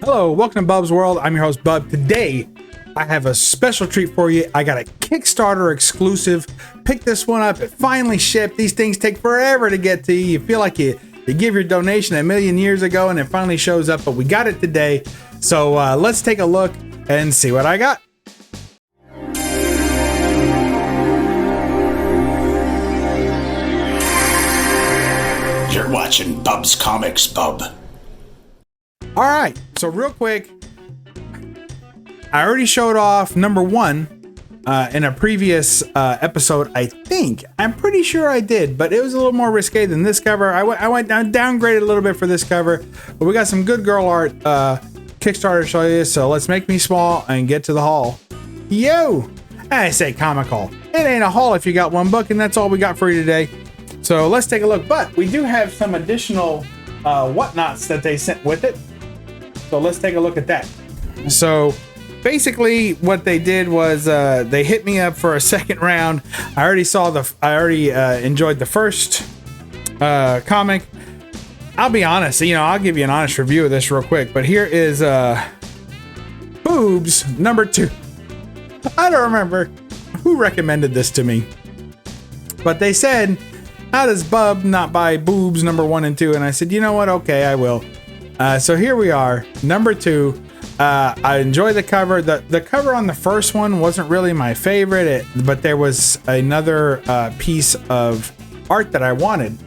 Hello, welcome to Bub's World. I'm your host, Bub. Today, I have a special treat for you. I got a Kickstarter exclusive. Pick this one up. It finally shipped. These things take forever to get to you. You feel like you give your donation a million years ago and it finally shows up, but we got it today. So let's take a look and see what I got. You're watching Bub's Comics, Bub. All right, so real quick, I already showed off number one in a previous episode, I think. I'm pretty sure I did, but it was a little more risque than this cover. I went down, downgraded a little bit for this cover, but we got some good girl art Kickstarter to show you, so let's make me small and get to the haul. Yo! I say comic haul. It ain't a haul if you got one book, and that's all we got for you today. So let's take a look, but we do have some additional whatnots that they sent with it. So let's take a look at that. So basically what they did was they hit me up for a second round. I already enjoyed the first comic. I'll be honest, I'll give you an honest review of this real quick, but here is Boobs number 2. I don't remember who recommended this to me, but they said, how does Bub not buy Boobs number 1 and 2? And I said, you know what? Okay, I will. So here we are, number 2. I enjoy the cover. The cover on the first one wasn't really my favorite, but there was another piece of art that I wanted.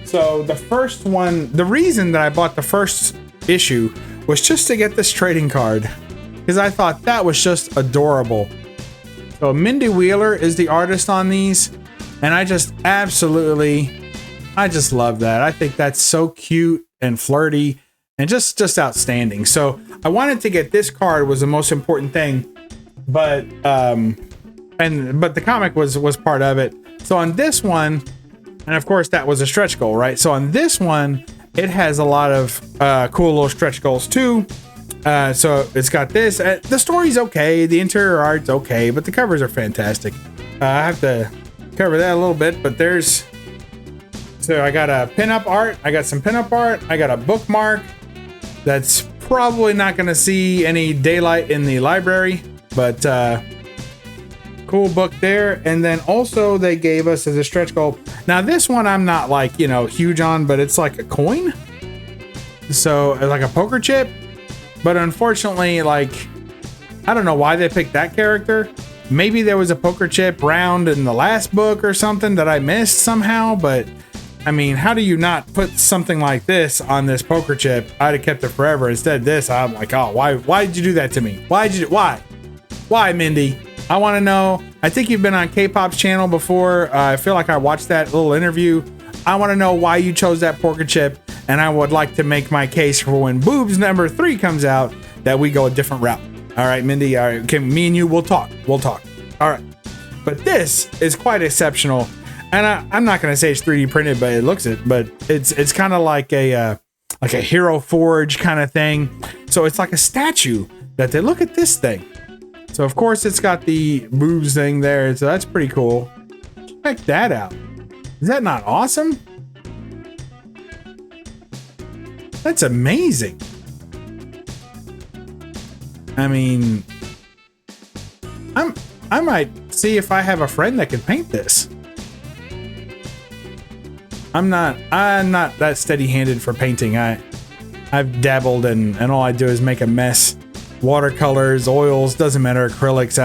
So the first one, the reason that I bought the first issue was just to get this trading card, because I thought that was just adorable. So Mindy Wheeler is the artist on these, and I just love that. I think that's so cute and flirty. And just outstanding. So I wanted to get this card, was the most important thing, but the comic was part of it. So on this one, and of course that was a stretch goal, right? So on this one, it has a lot of cool little stretch goals too. So it's got this. The story's okay, the interior art's okay, but the covers are fantastic. I have to cover that a little bit, but so I got a pinup art. I got some pinup art. I got a bookmark. That's probably not going to see any daylight in the library, but cool book there. And then also they gave us as a stretch goal. Now this one I'm not like, huge on, but it's like a coin. So like a poker chip. But unfortunately, like, I don't know why they picked that character. Maybe there was a poker chip round in the last book or something that I missed somehow, but I mean, how do you not put something like this on this poker chip? I'd have kept it forever. Instead of this, I'm like, oh, why did you do that to me? Why, Mindy? I want to know. I think you've been on K-Pop's channel before. I feel like I watched that little interview. I want to know why you chose that poker chip, and I would like to make my case for when Boobs number 3 comes out that we go a different route. All right, Mindy. All right, okay, me and you, we'll talk. All right. But this is quite exceptional. And I'm not going to say it's 3D printed, but it looks it. But it's kind of like a Hero Forge kind of thing. So it's like a statue that they look at this thing. So of course it's got the boobs thing there. So that's pretty cool. Check that out. Is that not awesome? That's amazing. I mean, I might see if I have a friend that could paint this. I'm not that steady-handed for painting. I've dabbled and all I do is make a mess. Watercolors, oils, doesn't matter, acrylics.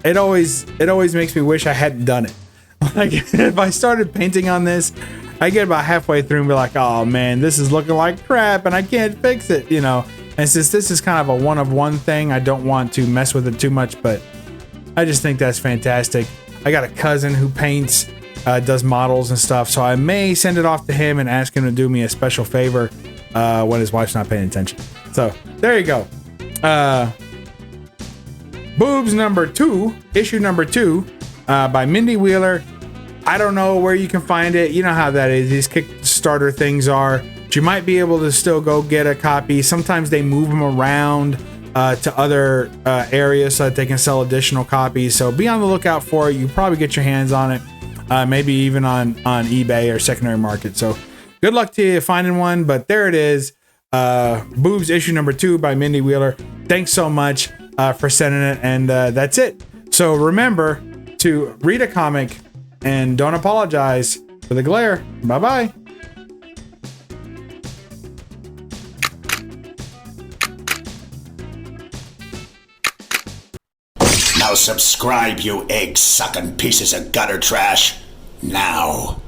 It always makes me wish I hadn't done it. Like if I started painting on this, I get about halfway through and be like, oh man, this is looking like crap and I can't fix it, And since this is kind of a one-of-one thing, I don't want to mess with it too much, but I just think that's fantastic. I got a cousin who paints, does models and stuff, so I may send it off to him and ask him to do me a special favor when his wife's not paying attention. So there you go. Boobs number 2, issue number 2, by Mindy Wheeler. I don't know where you can find it. You know how that is. These Kickstarter things are. But you might be able to still go get a copy. Sometimes they move them around to other areas so that they can sell additional copies. So be on the lookout for it. You probably get your hands on it. Maybe even on eBay or secondary market. So good luck to you finding one, but there it is. Boobs issue number 2 by Mindy Wheeler. Thanks so much for sending it, and that's it. So remember to read a comic and don't apologize for the glare. Bye-bye. Now subscribe, you egg-sucking pieces of gutter trash. Now.